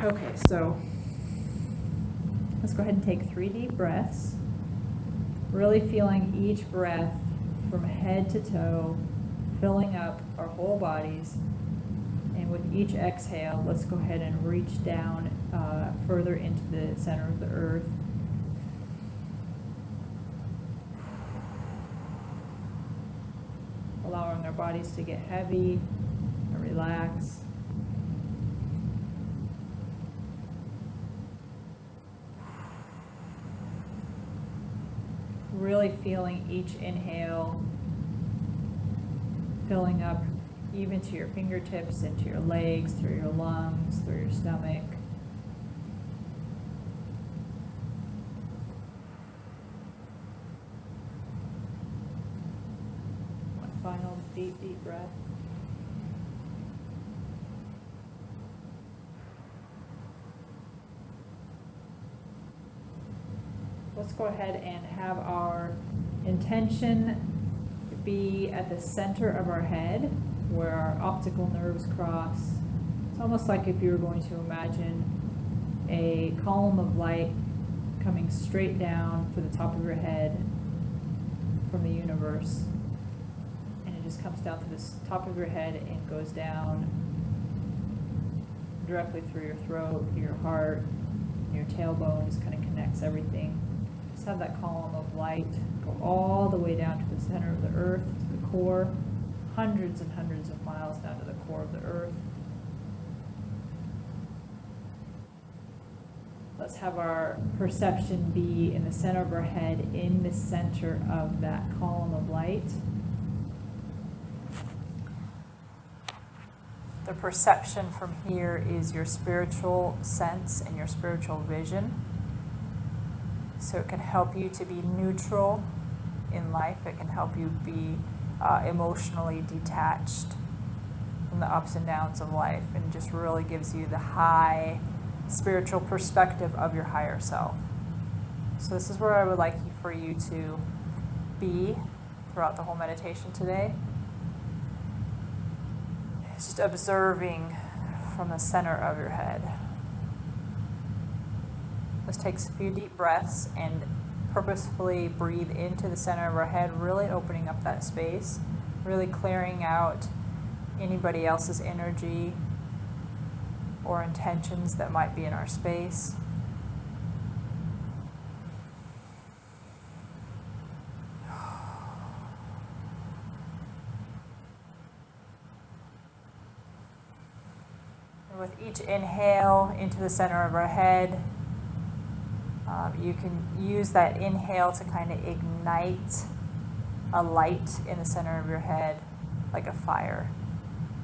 Okay, so let's go ahead and take 3 deep breaths. Really feeling each breath from head to toe, filling up our whole bodies. And with each exhale, let's go ahead and reach down further into the center of the earth. Allowing our bodies to get heavy and relax. Really feeling each inhale filling up even to your fingertips, into your legs, through your lungs, through your stomach. One final deep, deep breath. Let's go ahead and have our intention be at the center of our head, where our optical nerves cross. It's almost like if you were going to imagine a column of light coming straight down to the top of your head from the universe. And it just comes down to the top of your head and goes down directly through your throat, your heart, your tailbone, just kind of connects everything. Just have that column of light go all the way down to the center of the earth, to the core, hundreds and hundreds of miles down to the core of the earth. Let's have our perception be in the center of our head, in the center of that column of light. The perception from here is your spiritual sense and your spiritual vision. So it can help you to be neutral in life. It can help you be emotionally detached from the ups and downs of life, and just really gives you the high spiritual perspective of your higher self. So this is where I would like for you to be throughout the whole meditation today. Just observing from the center of your head. Let's take a few deep breaths and purposefully breathe into the center of our head, really opening up that space, really clearing out anybody else's energy or intentions that might be in our space. And with each inhale into the center of our head, you can use that inhale to kind of ignite a light in the center of your head, like a fire.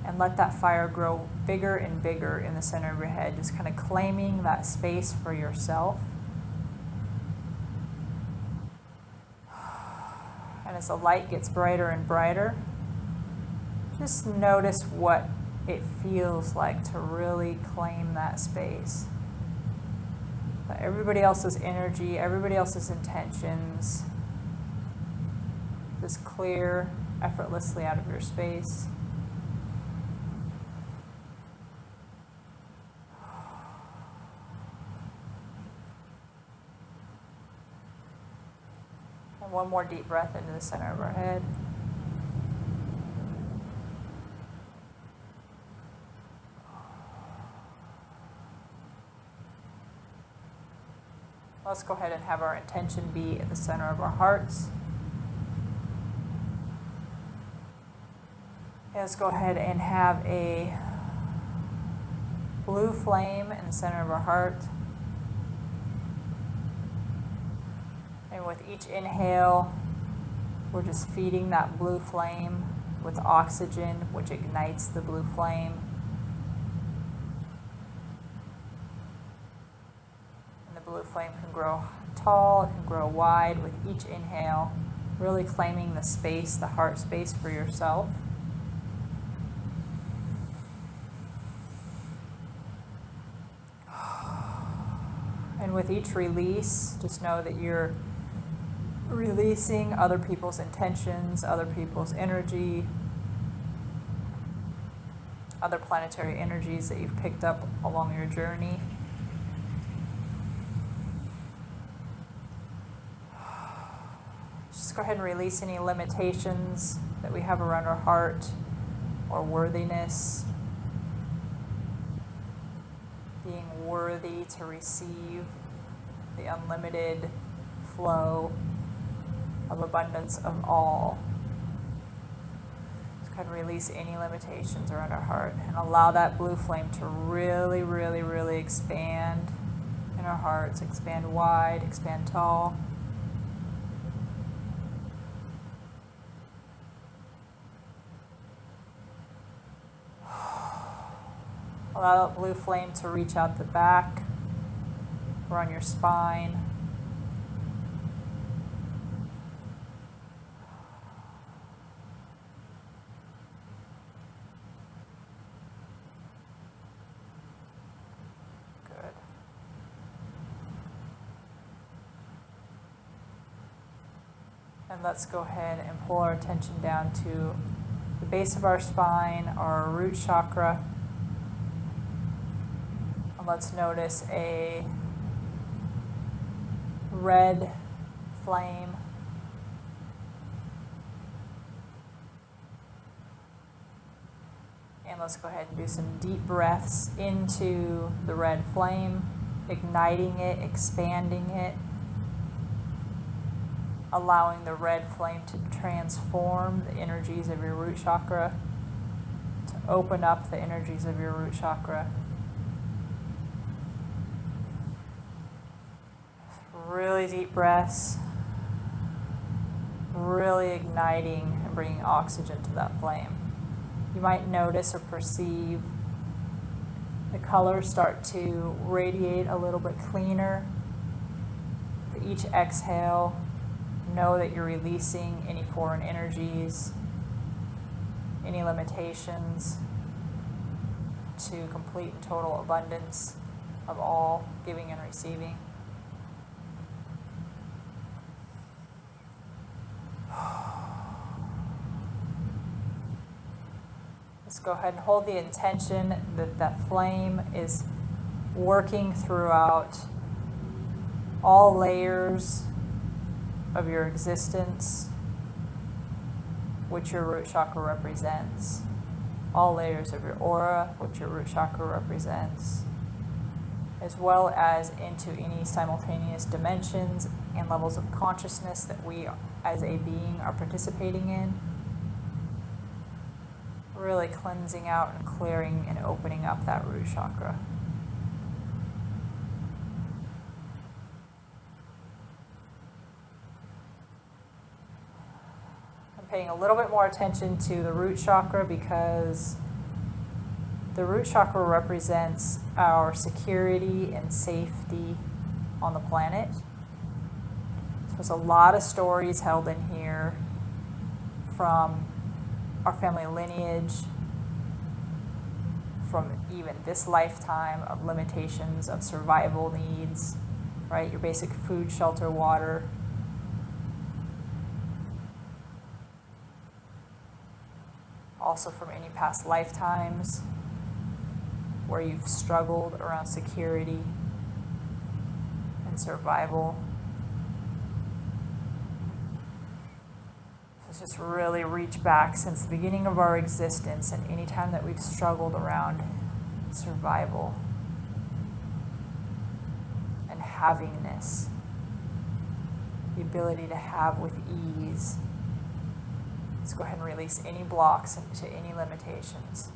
And let that fire grow bigger and bigger in the center of your head, just kind of claiming that space for yourself. And as the light gets brighter and brighter, just notice what it feels like to really claim that space. Let everybody else's energy, everybody else's intentions just clear effortlessly out of your space. And one more deep breath into the center of our head. Let's go ahead and have our intention be at the center of our hearts. And let's go ahead and have a blue flame in the center of our heart. And with each inhale, we're just feeding that blue flame with oxygen, which ignites the blue flame. Blue flame can grow tall, it can grow wide with each inhale, really claiming the space, the heart space for yourself. And with each release, just know that you're releasing other people's intentions, other people's energy. other planetary energies that you've picked up along your journey. Just go ahead and release any limitations that we have around our heart or worthiness. Being worthy to receive the unlimited flow of abundance of all. Just go ahead and release any limitations around our heart and allow that blue flame to really, really, really expand in our hearts, expand wide, expand tall. Allow that blue flame to reach out the back or on your spine. Good. And let's go ahead and pull our attention down to the base of our spine, our root chakra. Let's notice a red flame. And let's go ahead and do some deep breaths into the red flame, igniting it, expanding it, allowing the red flame to transform the energies of your root chakra, to open up the energies of your root chakra. Really deep breaths, really igniting and bringing oxygen to that flame. You might notice or perceive the colors start to radiate a little bit cleaner. With each exhale, know that you're releasing any foreign energies, any limitations, to complete and total abundance of all giving and receiving. Let's go ahead and hold the intention that that flame is working throughout all layers of your existence, which your root chakra represents. All layers of your aura, which your root chakra represents, as well as into any simultaneous dimensions and levels of consciousness that we as a being are participating in. Really cleansing out and clearing and opening up that root chakra. I'm paying a little bit more attention to the root chakra because the root chakra represents our security and safety on the planet. So there's a lot of stories held in here from our family lineage, from even this lifetime of limitations of survival needs, right? Your basic food, shelter, water. Also from any past lifetimes where you've struggled around security and survival. Let's just really reach back since the beginning of our existence and any time that we've struggled around survival and havingness, the ability to have with ease. Let's go ahead and release any blocks into any limitations.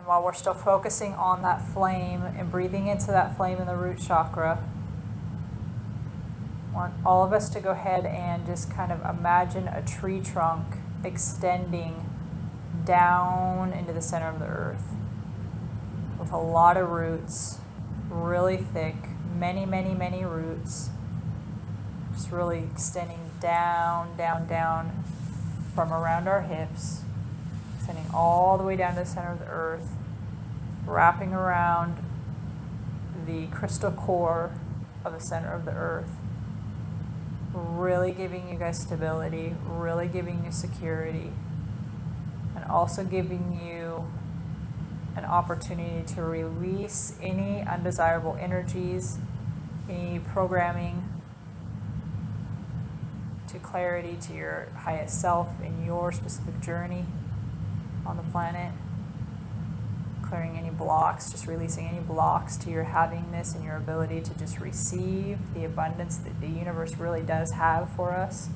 While we're still focusing on that flame and breathing into that flame in the root chakra, I want all of us to go ahead and just kind of imagine a tree trunk extending down into the center of the earth with a lot of roots, really thick, many, many, many roots, just really extending down, down, down from around our hips, extending all the way down to the center of the earth, wrapping around the crystal core of the center of the earth, really giving you guys stability, really giving you security, and also giving you an opportunity to release any undesirable energies, any programming, to clarity to your highest self in your specific journey on the planet. Clearing any blocks, just releasing any blocks to your havingness and your ability to just receive the abundance that the universe really does have for us.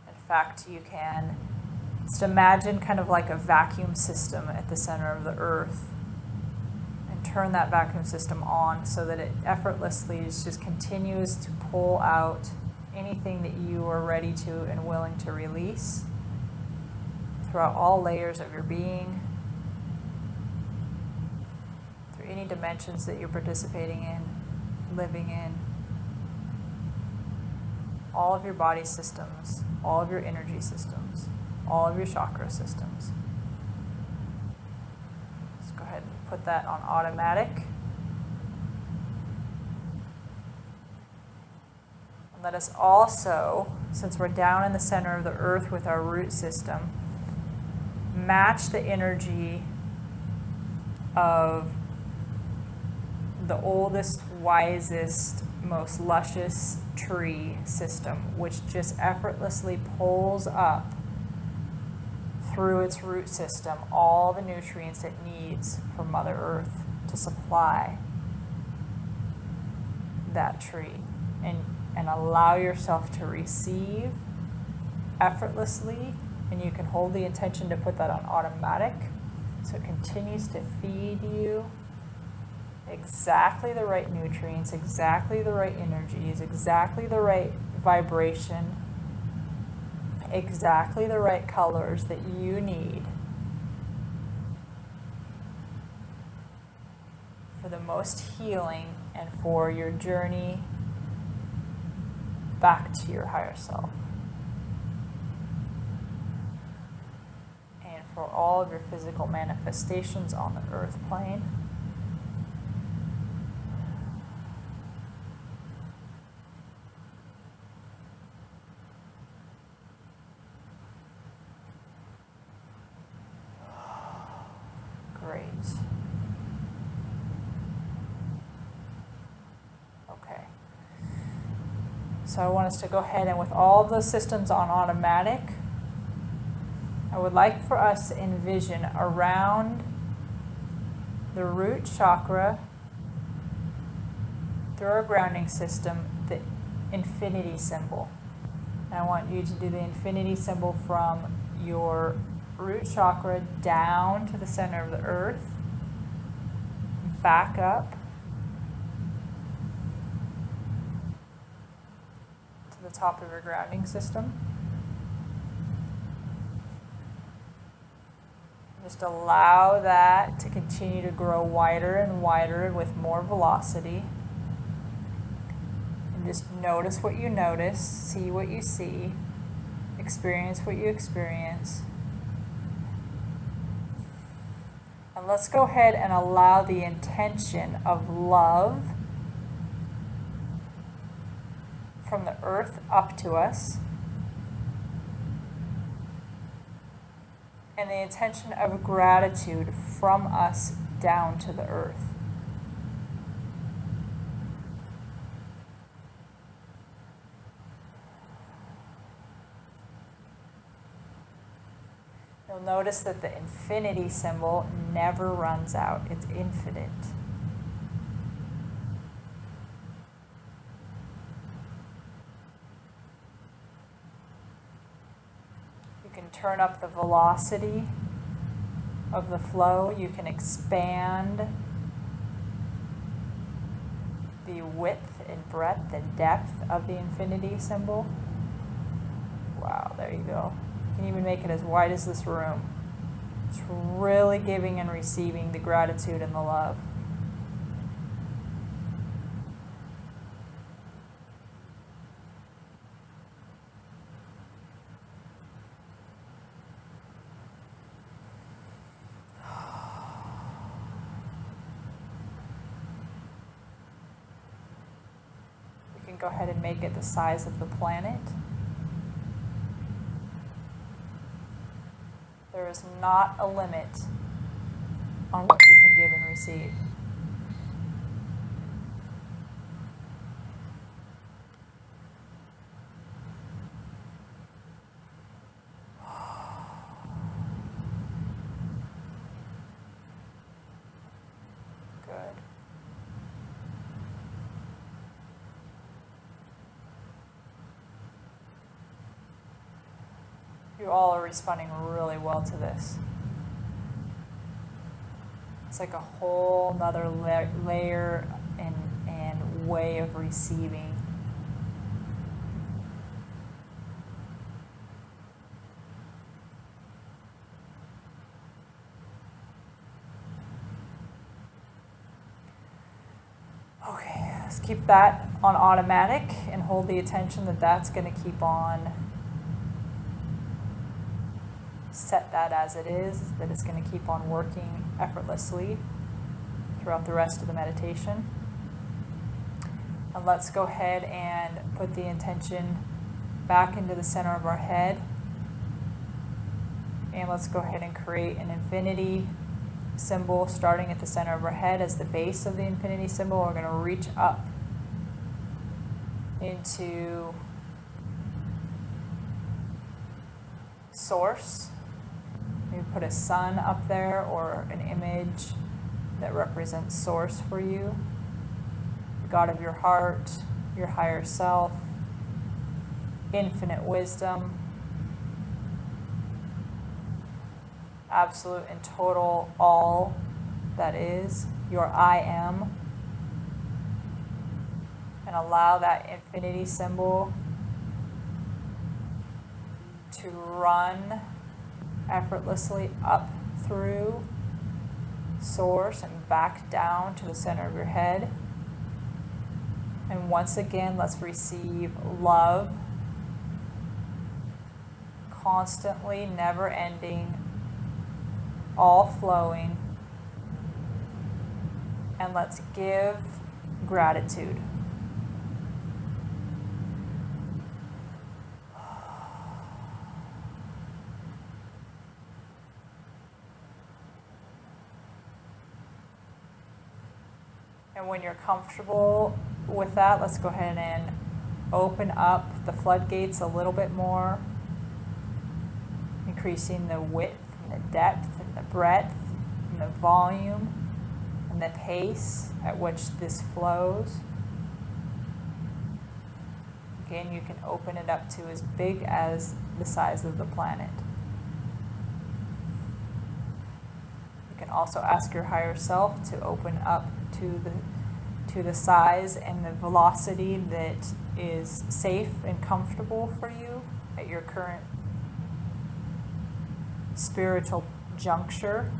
In fact, you can just imagine kind of like a vacuum system at the center of the earth, and turn that vacuum system on so that it effortlessly just continues to pull out anything that you are ready to and willing to release throughout all layers of your being, through any dimensions that you're participating in, living in, all of your body systems, all of your energy systems, all of your chakra systems. Let's go ahead and put that on automatic. And let us also, since we're down in the center of the earth with our root system, match the energy of the oldest, wisest, most luscious tree system, which just effortlessly pulls up through its root system all the nutrients it needs for Mother Earth to supply that tree, and allow yourself to receive effortlessly. And you can hold the intention to put that on automatic so it continues to feed you exactly the right nutrients, exactly the right energies, exactly the right vibration, exactly the right colors that you need for the most healing and for your journey back to your higher self. And for all of your physical manifestations on the earth plane. Great. Okay. So I want us to go ahead and with all of those systems on automatic, I would like for us to envision around the root chakra, through our grounding system, the infinity symbol. And I want you to do the infinity symbol from your root chakra down to the center of the earth, back up to the top of your grounding system. Just allow that to continue to grow wider and wider with more velocity. And just notice what you notice, see what you see, experience what you experience. And let's go ahead and allow the intention of love from the earth up to us, and the intention of gratitude from us down to the earth. You'll notice that the infinity symbol never runs out. It's infinite. You can turn up the velocity of the flow. You can expand the width and breadth and depth of the infinity symbol. Wow, there you go. You can even make it as wide as this room. It's really giving and receiving the gratitude and the love. go ahead and make it the size of the planet. There is not a limit on what you can give and receive. Good. You all are responding really well to this. It's like a whole nother layer and way of receiving. Okay, let's keep that on automatic and hold the attention that that's going to keep on. Set that as it is, that it's going to keep on working effortlessly throughout the rest of the meditation. And let's go ahead and put the intention back into the center of our head. And let's go ahead and create an infinity symbol starting at the center of our head as the base of the infinity symbol. We're going to reach up into source. Maybe put a sun up there or an image that represents source for you. The God of your heart, your higher self, infinite wisdom, absolute and total all that is, your I am. And allow that infinity symbol to run effortlessly up through source and back down to the center of your head. And once again, let's receive love, constantly, never ending, all flowing. And let's give gratitude. And when you're comfortable with that, let's go ahead and open up the floodgates a little bit more, increasing the width and the depth and the breadth and the volume and the pace at which this flows. Again, you can open it up to as big as the size of the planet. You can also ask your higher self to open up to the size and the velocity that is safe and comfortable for you at your current spiritual juncture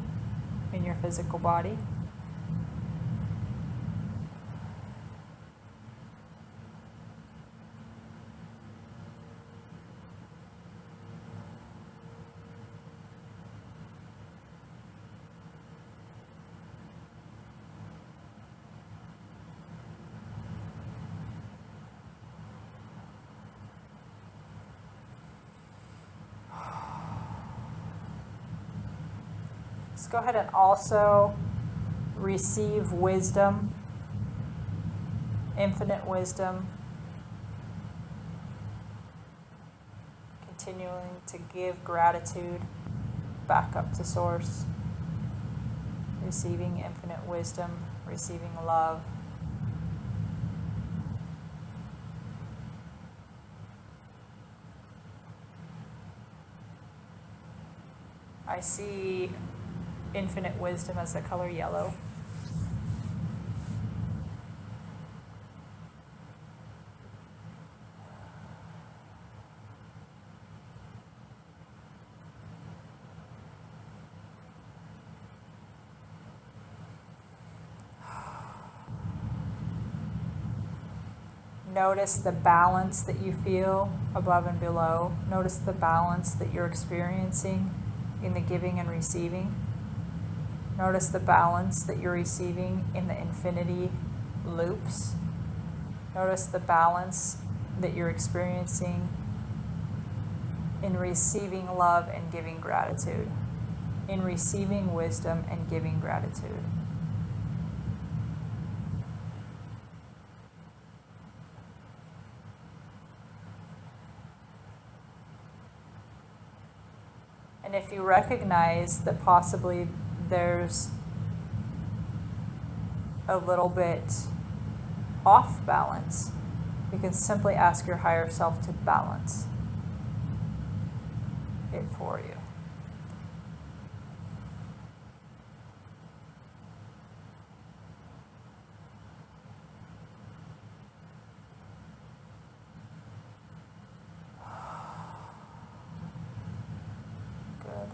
in your physical body. Let's go ahead and also receive wisdom, infinite wisdom, continuing to give gratitude back up to source, receiving infinite wisdom, receiving love. I see infinite wisdom as the color yellow. Notice the balance that you feel above and below. Notice the balance that you're experiencing in the giving and receiving. Notice the balance that you're receiving in the infinity loops. Notice the balance that you're experiencing in receiving love and giving gratitude, in receiving wisdom and giving gratitude. And if you recognize that possibly there's a little bit off balance, you can simply ask your higher self to balance it for you. Good.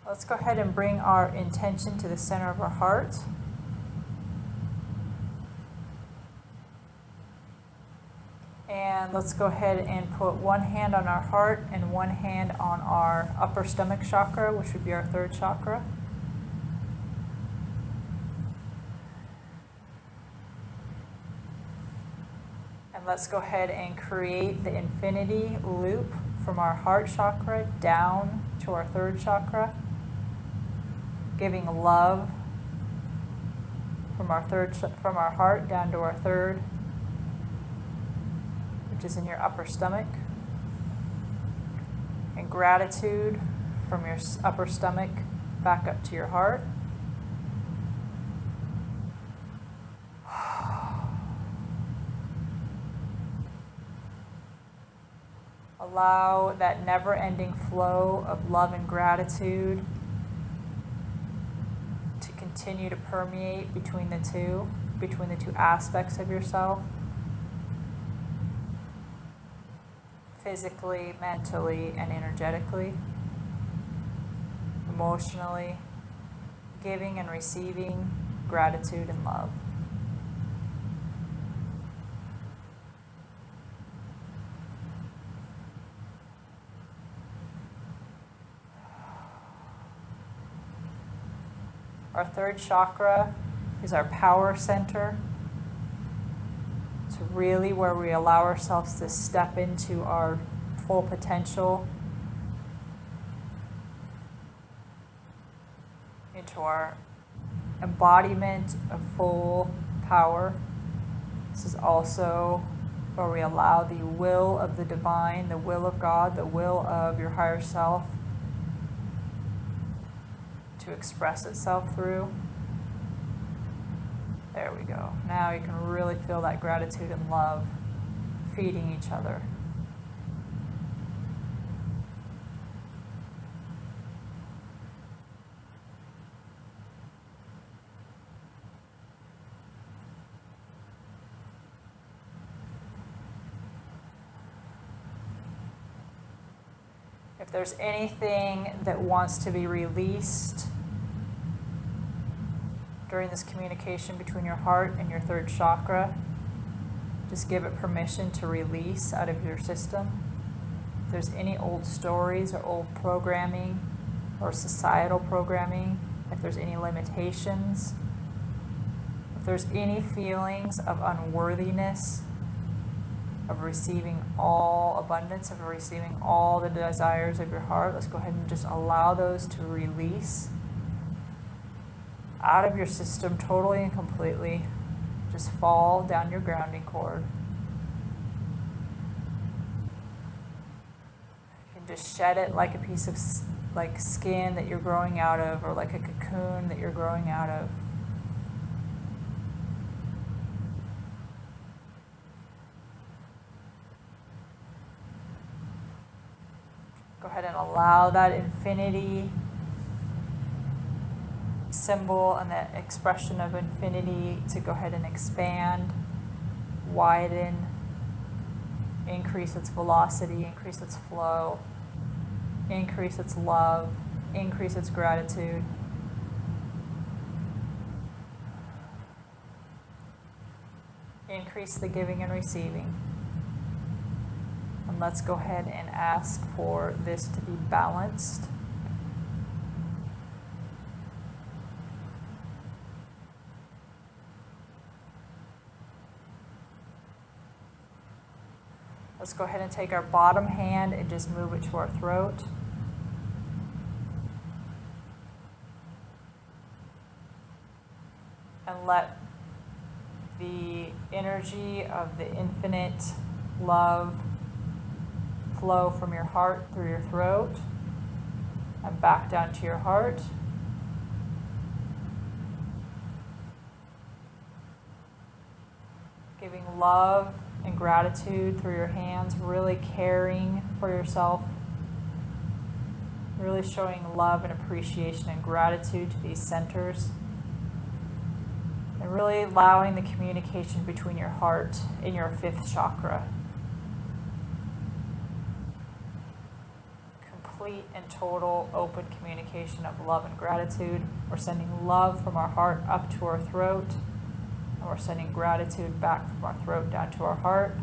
Let's go ahead and bring our intention to the center of our heart. And let's go ahead and put one hand on our heart and one hand on our upper stomach chakra, which would be our third chakra. And let's go ahead and create the infinity loop from our heart chakra down to our third chakra, giving love from our heart down to our third, which is in your upper stomach, and gratitude from your upper stomach back up to your heart. Allow that never-ending flow of love and gratitude to continue to permeate between the two aspects of yourself. Physically, mentally, and energetically, emotionally, giving and receiving gratitude and love. Our third chakra is our power center. It's really where we allow ourselves to step into our full potential, into our embodiment of full power. This is also where we allow the will of the divine, the will of God, the will of your higher self to express itself through. There we go. Now you can really feel that gratitude and love feeding each other. If there's anything that wants to be released during this communication between your heart and your third chakra, just give it permission to release out of your system. If there's any old stories or old programming or societal programming, if there's any limitations, if there's any feelings of unworthiness, of receiving all abundance, of receiving all the desires of your heart, let's go ahead and just allow those to release out of your system totally and completely. Just fall down your grounding cord. You can just shed it like a piece of like skin that you're growing out of, or like a cocoon that you're growing out of. Go ahead and allow that infinity symbol and that expression of infinity to go ahead and expand, widen, increase its velocity, increase its flow, increase its love, increase its gratitude. Increase the giving and receiving. And let's go ahead and ask for this to be balanced. Let's go ahead and take our bottom hand and just move it to our throat. And let the energy of the infinite love flow from your heart through your throat and back down to your heart. Giving love and gratitude through your hands, really caring for yourself, really showing love and appreciation and gratitude to these centers, and really allowing the communication between your heart and your fifth chakra. Complete and total open communication of love and gratitude. We're sending love from our heart up to our throat, and we're sending gratitude back from our throat down to our heart.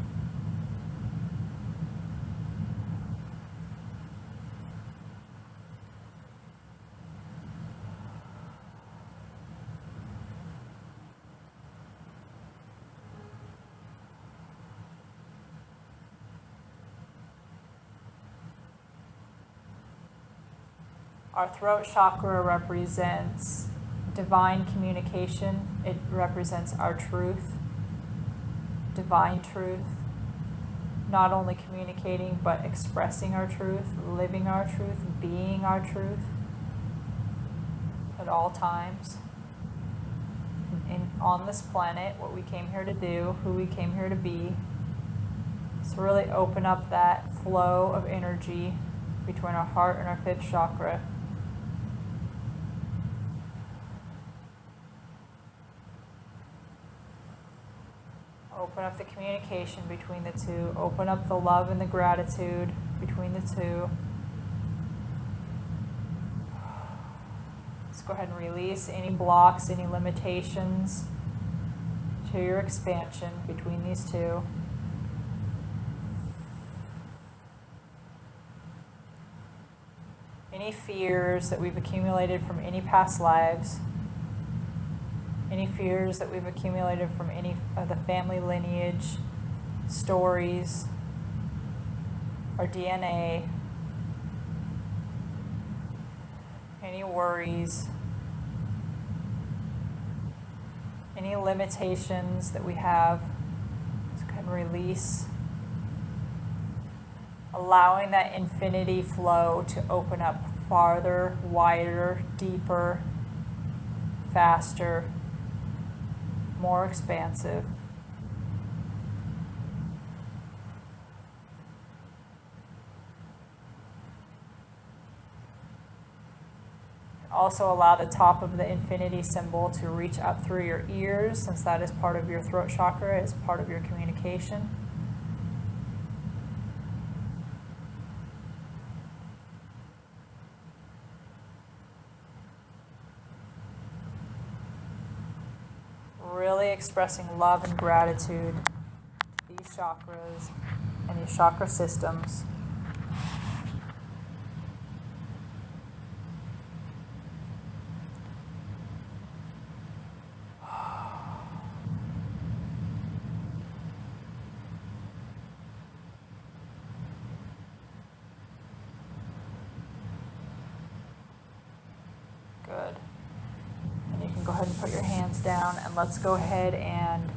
Our throat chakra represents divine communication. It represents our truth, divine truth. Not only communicating, but expressing our truth, living our truth, being our truth at all times. On this planet, what we came here to do, who we came here to be. So really open up that flow of energy between our heart and our fifth chakra. Open up the communication between the two. Open up the love and the gratitude between the two. Let's go ahead and release any blocks, any limitations to your expansion between these two. Any fears that we've accumulated from any past lives. Any fears that we've accumulated from any of the family lineage, stories, our DNA, any worries, any limitations that we have, just go ahead and release. Allowing that infinity flow to open up farther, wider, deeper, faster, more expansive. Also allow the top of the infinity symbol to reach up through your ears, since that is part of your throat chakra, is part of your communication. Really expressing love and gratitude to these chakras and these chakra systems. Good. And you can go ahead and put your hands down, and let's go ahead and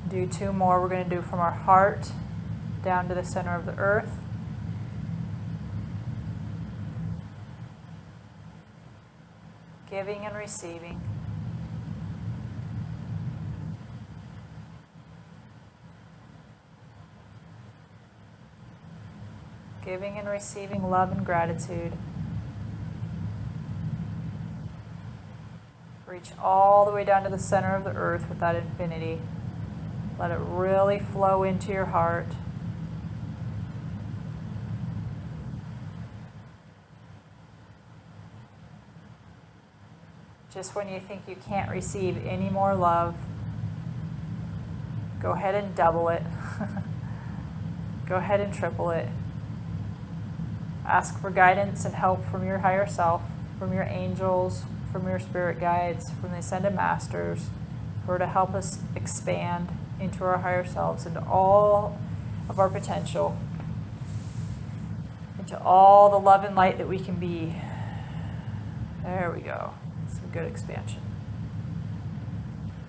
do two more. We're going to do from our heart down to the center of the earth. Giving and receiving. Giving and receiving love and gratitude. Reach all the way down to the center of the earth with that infinity. Let it really flow into your heart. Just when you think you can't receive any more love, go ahead and double it. Go ahead and triple it. Ask for guidance and help from your higher self, from your angels, from your spirit guides, from the ascended masters, who are to help us expand into our higher selves, into all of our potential, into all the love and light that we can be. There we go. Some good expansion.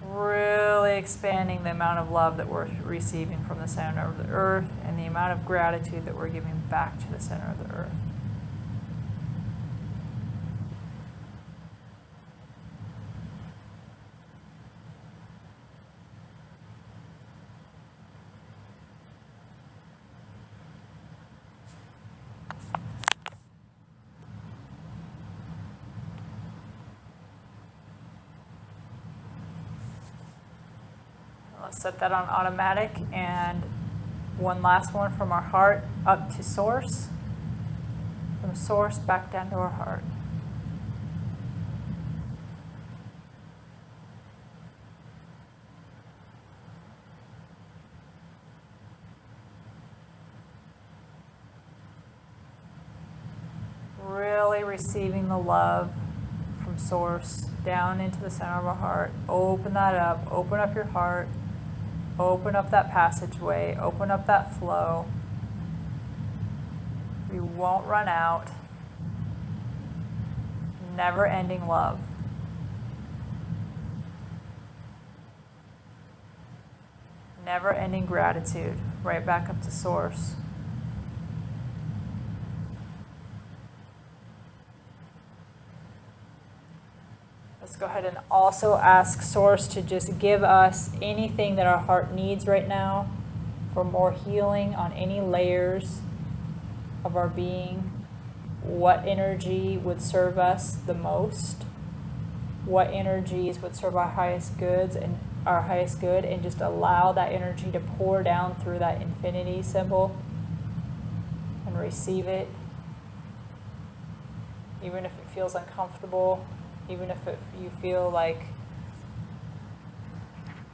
Really expanding the amount of love that we're receiving from the center of the earth and the amount of gratitude that we're giving back to the center of the earth. Let's set that on automatic, and one last one from our heart up to source, from source back down to our heart. Really receiving the love from source down into the center of our heart. Open that up, open up your heart. Open up that passageway, open up that flow. We won't run out. Never-ending love. Never-ending gratitude, right back up to source. Let's go ahead and also ask Source to just give us anything that our heart needs right now for more healing on any layers of our being. What energy would serve us the most? What energies would serve our highest goods and our highest good, and just allow that energy to pour down through that infinity symbol and receive it, even if it feels uncomfortable. Even if you feel like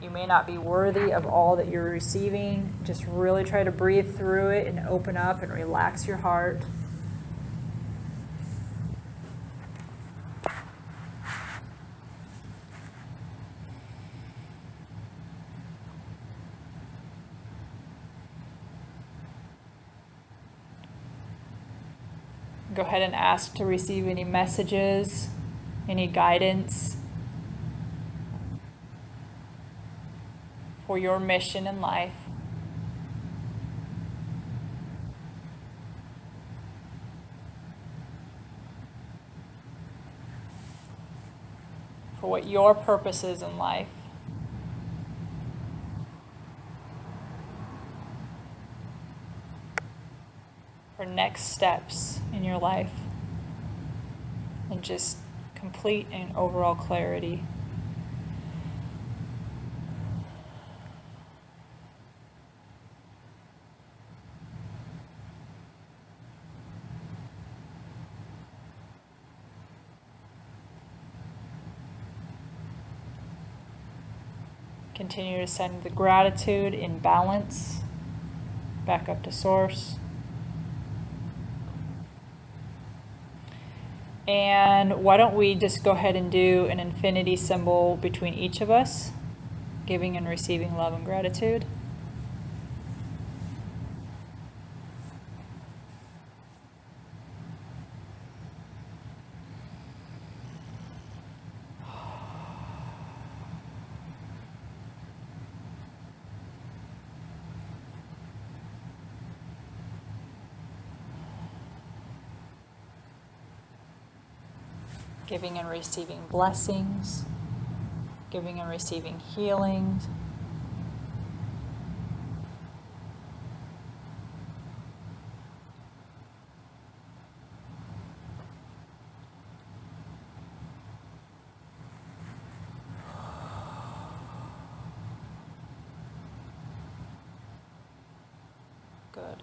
you may not be worthy of all that you're receiving, just really try to breathe through it and open up and relax your heart. Go ahead and ask to receive any messages, any guidance for your mission in life. For what your purpose is in life. For next steps in your life. And just complete and overall clarity. Continue to send the gratitude in balance back up to source. And why don't we just go ahead and do an infinity symbol between each of us, giving and receiving love and gratitude. Giving and receiving blessings, giving and receiving healings. Good.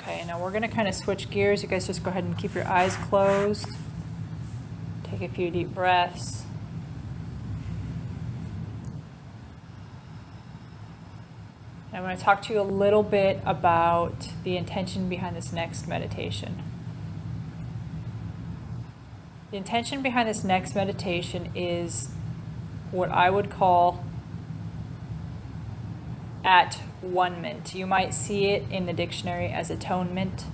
Okay, now we're going to kind of switch gears. You guys just go ahead and keep your eyes closed. Take a few deep breaths. And I'm going to talk to you a little bit about the intention behind this next meditation. The intention behind this next meditation is what I would call at one-ment. You might see it in the dictionary as atonement,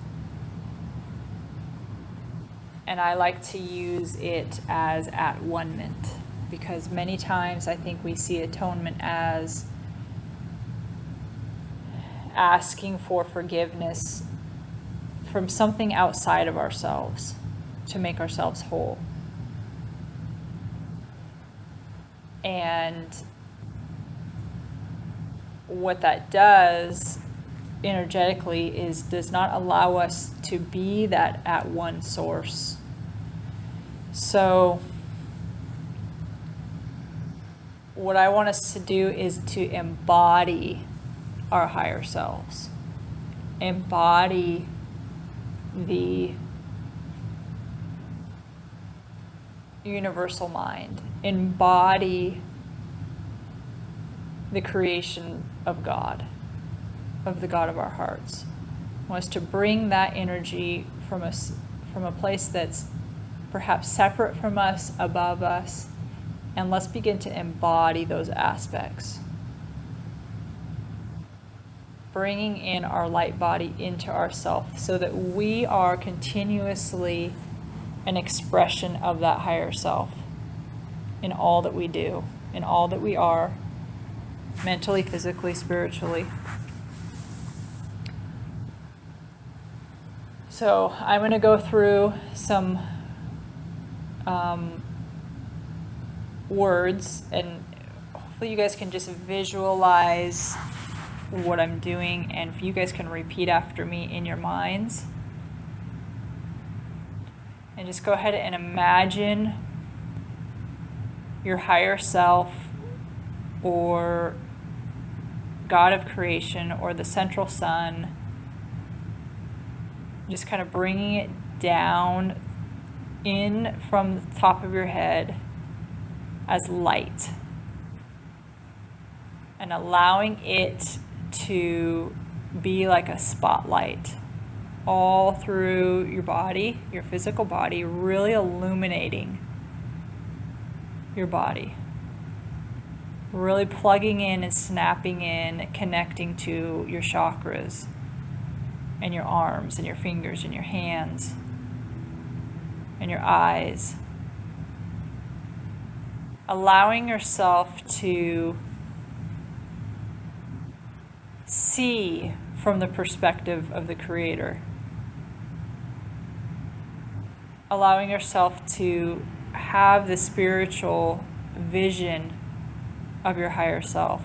and I like to use it as at one-ment, because many times I think we see atonement as asking for forgiveness from something outside of ourselves to make ourselves whole. And what that does energetically is does not allow us to be that at one source. So what I want us to do is to embody our higher selves. Embody the universal mind. Embody the creation of God, of the God of our hearts. I want us to bring that energy from a place that's perhaps separate from us, above us, and let's begin to embody those aspects. Bringing in our light body into ourself so that we are continuously an expression of that higher self in all that we do, in all that we are, mentally, physically, spiritually. So I'm going to go through some words, and hopefully you guys can just visualize what I'm doing, and if you guys can repeat after me in your minds. And just go ahead and imagine your higher self or God of creation or the central sun, just kind of bringing it down in from the top of your head as light and allowing it to be like a spotlight all through your body, your physical body, really illuminating your body. Really plugging in and snapping in, connecting to your chakras and your arms and your fingers and your hands and your eyes. Allowing yourself to see from the perspective of the Creator. Allowing yourself to have the spiritual vision of your higher self.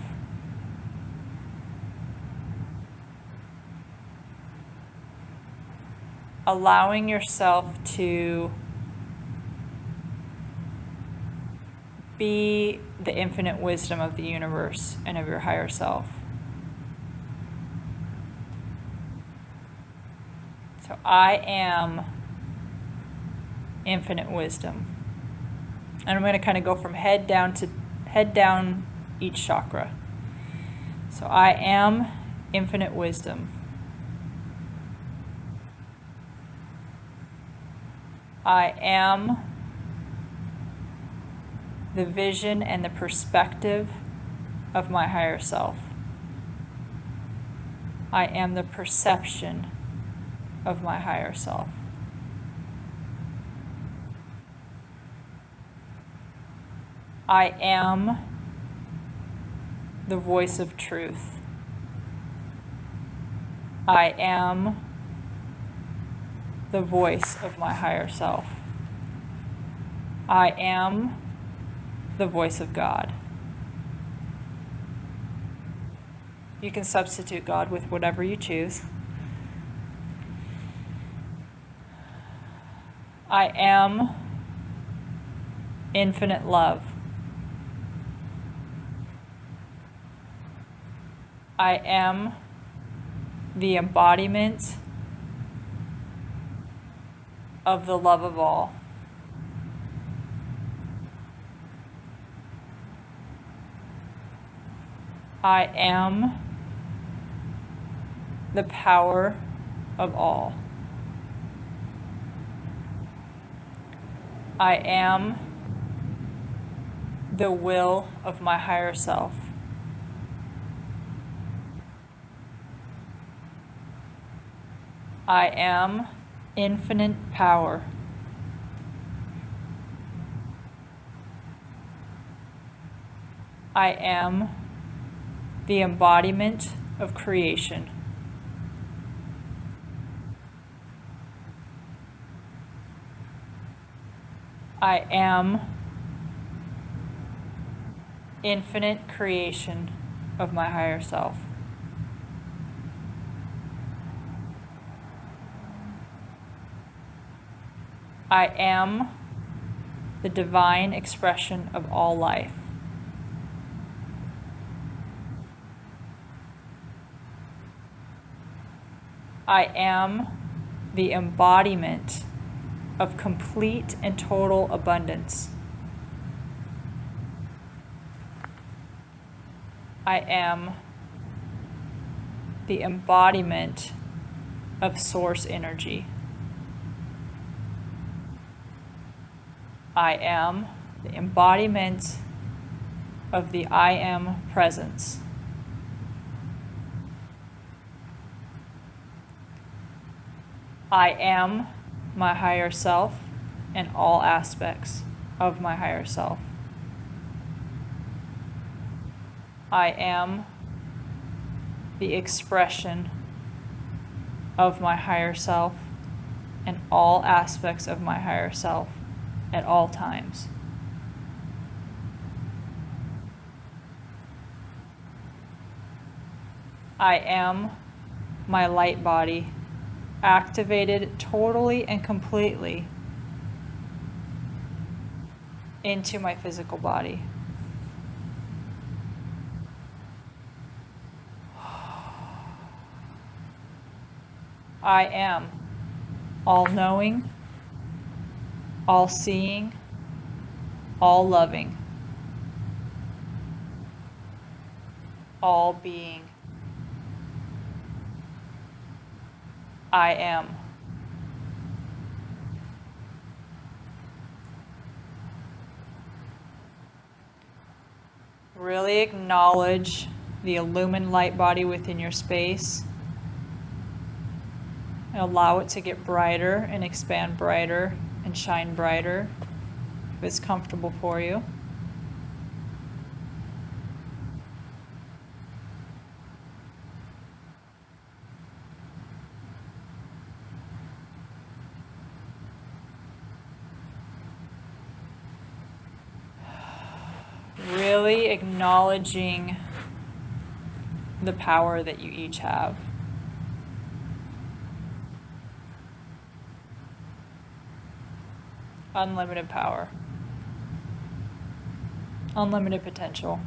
Allowing yourself to be the infinite wisdom of the universe and of your higher self. So I am infinite wisdom. And I'm going to kind of go from head down each chakra. So I am infinite wisdom. I am the vision and the perspective of my higher self. I am the perception of my higher self. I am the voice of truth. I am the voice of my higher self. I am the voice of God. You can substitute God with whatever you choose. I am infinite love. I am the embodiment of the love of all. I am the power of all. I am the will of my higher self. I am infinite power. I am the embodiment of creation. I am infinite creation of my higher self. I am the divine expression of all life. I am the embodiment of complete and total abundance. I am the embodiment of source energy. I am the embodiment of the I am presence. I am my higher self and all aspects of my higher self. I am the expression of my higher self and all aspects of my higher self at all times. I am my light body, activated totally and completely into my physical body. I am all-knowing, all-seeing, all-loving, all-being. I am. Really acknowledge the illumined light body within your space. And allow it to get brighter and expand brighter and shine brighter if it's comfortable for you. Really acknowledging the power that you each have. Unlimited power. Unlimited potential.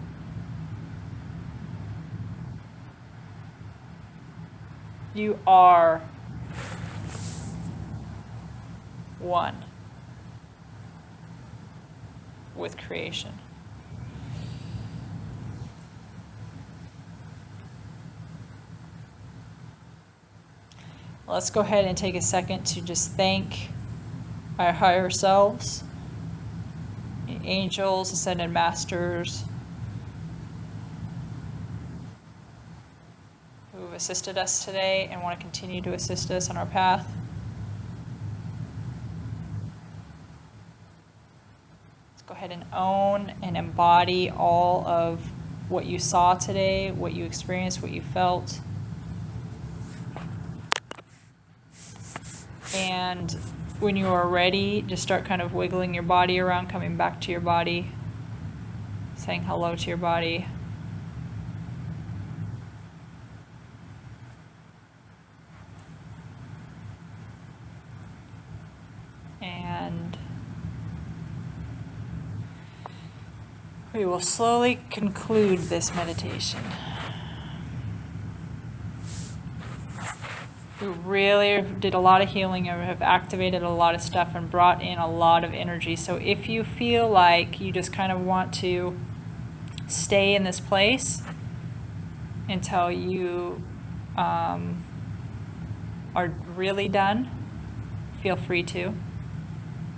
You are one with creation. Let's go ahead and take a second to just thank our higher selves, angels, ascended masters, who have assisted us today and want to continue to assist us on our path. Let's go ahead and own and embody all of what you saw today, what you experienced, what you felt. And when you are ready, just start kind of wiggling your body around, coming back to your body, saying hello to your body. And we will slowly conclude this meditation. We really did a lot of healing and have activated a lot of stuff and brought in a lot of energy. So if you feel like you just kind of want to stay in this place until you are really done, feel free to.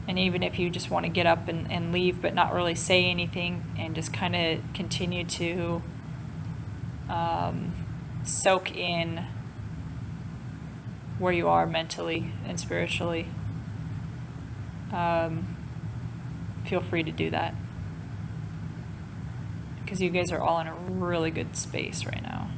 And even if you just want to get up and leave but not really say anything and just kind of continue to soak in where you are mentally and spiritually, feel free to do that. Because you guys are all in a really good space right now.